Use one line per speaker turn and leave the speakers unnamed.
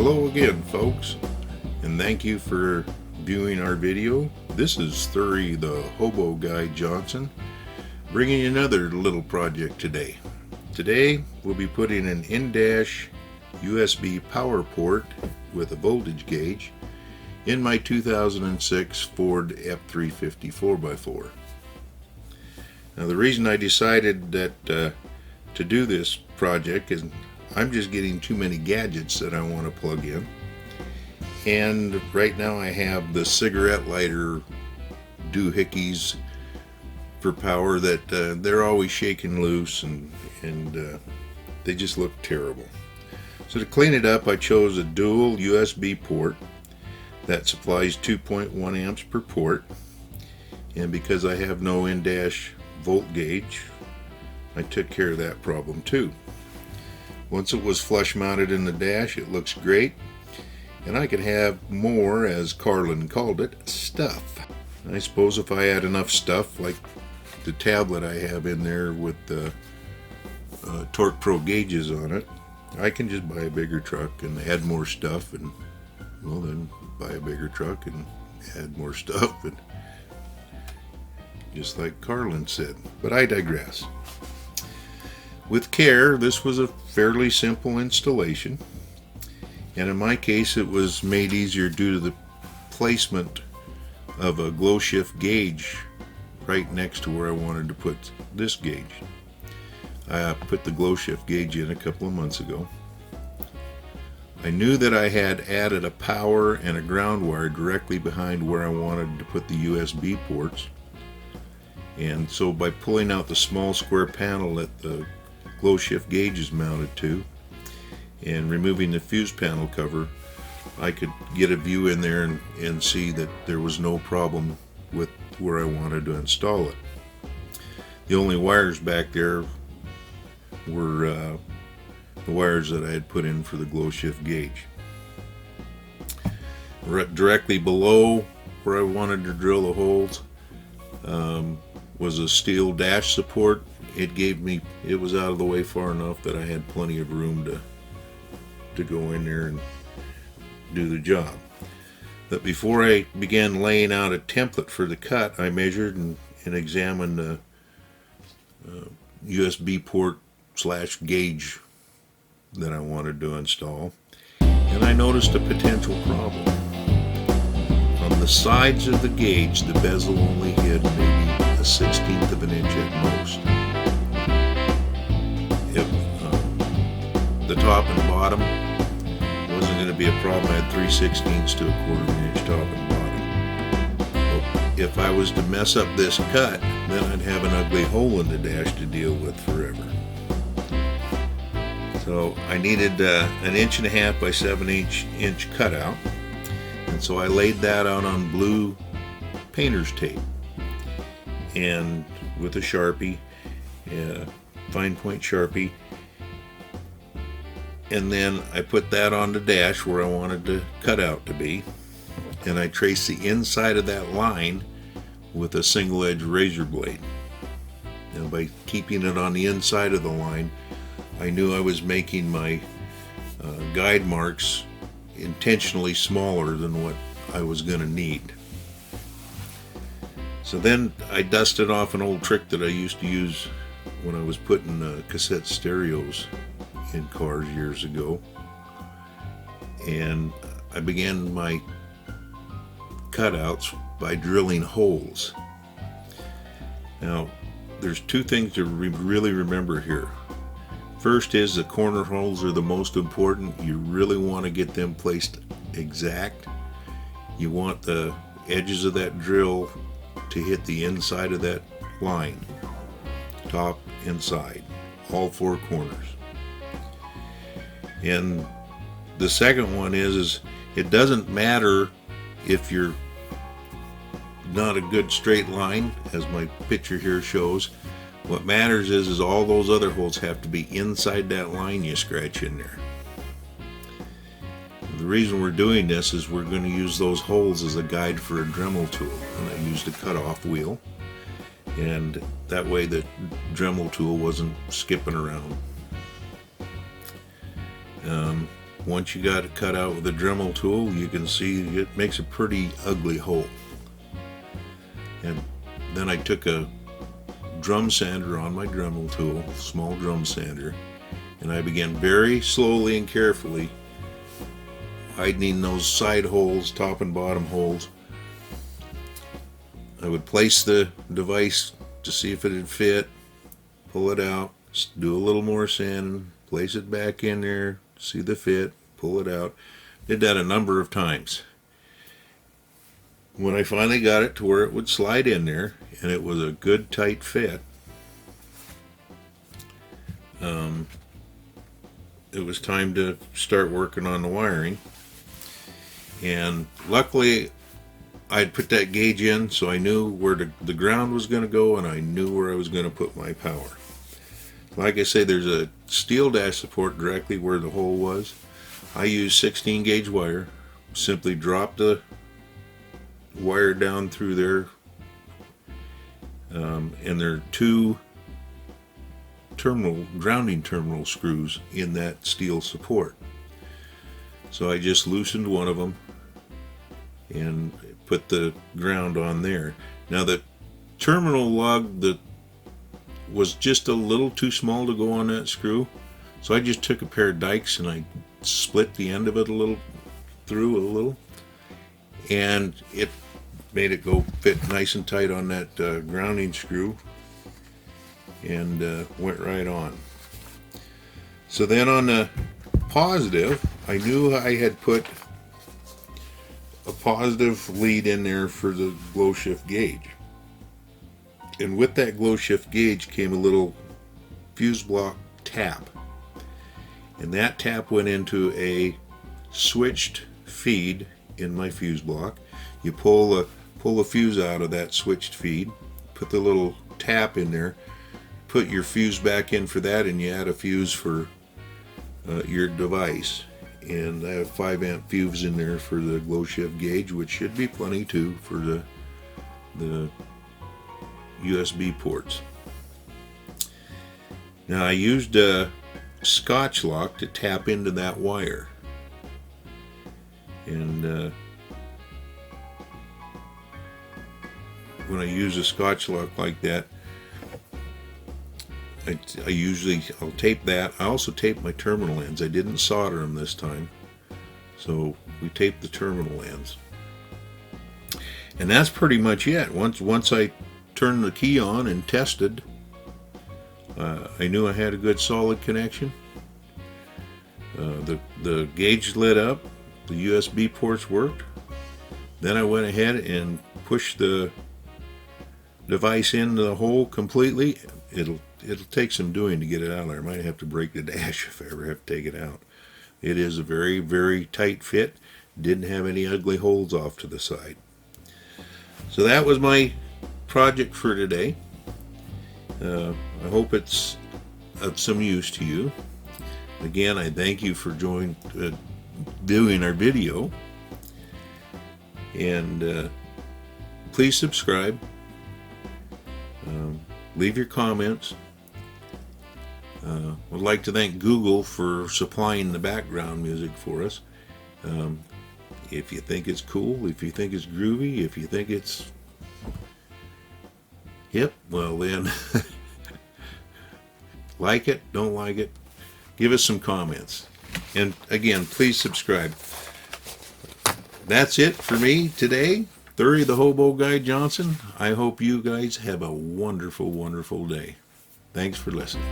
Hello again, folks, and thank you for viewing our video. This is Thury the Hobo Guy Johnson, bringing you another little project today. Today we'll be putting an in-dash USB power port with a voltage gauge in my 2006 Ford F350 4x4. Now the reason I decided that to do this project is I'm just getting too many gadgets that I want to plug in, and right now I have the cigarette lighter doohickeys for power that they're always shaking loose and they just look terrible. So to clean it up, I chose a dual USB port that supplies 2.1 amps per port, and because I have no in-dash volt gauge, I took care of that problem too. Once it was flush mounted in the dash, it looks great, and I could have more, as Carlin called it, stuff. I suppose if I had enough stuff, like the tablet I have in there with the Torque Pro gauges on it, I can just buy a bigger truck and add more stuff, and well, then buy a bigger truck and add more stuff, and just like Carlin said. But I digress. With care, this was a fairly simple installation, and in my case it was made easier due to the placement of a glow shift gauge right next to where I wanted to put this gauge. I put the glow shift gauge in a couple of months ago. I knew that I had added a power and a ground wire directly behind where I wanted to put the USB ports, and so by pulling out the small square panel that the glow shift gauge is mounted to and removing the fuse panel cover, I could get a view in there and see that there was no problem with where I wanted to install it. The only wires back there were the wires that I had put in for the glow shift gauge. Directly below where I wanted to drill the holes was a steel dash support. It was out of the way far enough that I had plenty of room to go in there and do the job. But before I began laying out a template for the cut, I measured and examined the USB port / gauge that I wanted to install, and I noticed a potential problem. On the sides of the gauge, the bezel only hid maybe a 1/16 of an inch at most. The top and bottom wasn't going to be a problem. I had 3/16 to a 1/4 inch top and bottom. Well, if I was to mess up this cut, then I'd have an ugly hole in the dash to deal with forever. So I needed an 1.5 by 7/8 cutout, and so I laid that out on blue painter's tape and with a Sharpie, fine point Sharpie. And then I put that on the dash where I wanted the cutout to be, and I traced the inside of that line with a single edge razor blade. And by keeping it on the inside of the line, I knew I was making my guide marks intentionally smaller than what I was going to need. So then I dusted off an old trick that I used to use when I was putting cassette stereos in cars years ago, and I began my cutouts by drilling holes. Now there's two things to really remember here. First is the corner holes are the most important. You really want to get them placed exact. You want the edges of that drill to hit the inside of that line, top and side, all 4 corners. And the second one is it doesn't matter if you're not a good straight line, as my picture here shows. What matters is all those other holes have to be inside that line you scratch in there. The reason we're doing this is we're going to use those holes as a guide for a Dremel tool, and I used a cutoff wheel, and that way the Dremel tool wasn't skipping around. once you got it cut out with a Dremel tool, you can see it makes a pretty ugly hole. And then I took a drum sander on my Dremel tool, small drum sander, and I began very slowly and carefully widening those side holes, top and bottom holes. I would place the device to see if it would fit, pull it out, do a little more sanding, place it back in there, see the fit, pull it out. Did that a number of times. When I finally got it to where it would slide in there and it was a good tight fit, it was time to start working on the wiring. And luckily I'd put that gauge in, so I knew where the ground was going to go, and I knew where I was going to put my power. Like I say, there's a steel dash support directly where the hole was. I used 16 gauge wire. Simply drop the wire down through there, and there are two grounding terminal screws in that steel support. So I just loosened one of them and put the ground on there. Now the terminal lug that was just a little too small to go on that screw, so I just took a pair of dikes and I split the end of it through a little, and it made it go fit nice and tight on that grounding screw, and went right on. So then on the positive, I knew I had put a positive lead in there for the glow shift gauge, and with that glow shift gauge came a little fuse block tap, and that tap went into a switched feed in my fuse block. You pull a fuse out of that switched feed, put the little tap in there, put your fuse back in for that, and you add a fuse for your device. And I have 5 amp fuse in there for the glow shift gauge, which should be plenty too for the USB ports. Now I used a Scotch lock to tap into that wire, and when I use a Scotch lock like that, I'll tape that. I also taped my terminal ends. I didn't solder them this time, so we taped the terminal ends, and that's pretty much it. Once I turned the key on and tested, I knew I had a good solid connection. The gauge lit up, the USB ports worked. Then I went ahead and pushed the device into the hole completely. It'll take some doing to get it out of there. I might have to break the dash if I ever have to take it out. It is a very, very tight fit. Didn't have any ugly holes off to the side. So that was my project for today. I hope it's of some use to you. Again, I thank you for doing our video, and please subscribe. Leave your comments. I'd like to thank Google for supplying the background music for us. If you think it's cool, if you think it's groovy, if you think it's hip, well then, like it, don't like it, give us some comments. And again, please subscribe. That's it for me today. Thury the Hobo Guy Johnson. I hope you guys have a wonderful, wonderful day. Thanks for listening.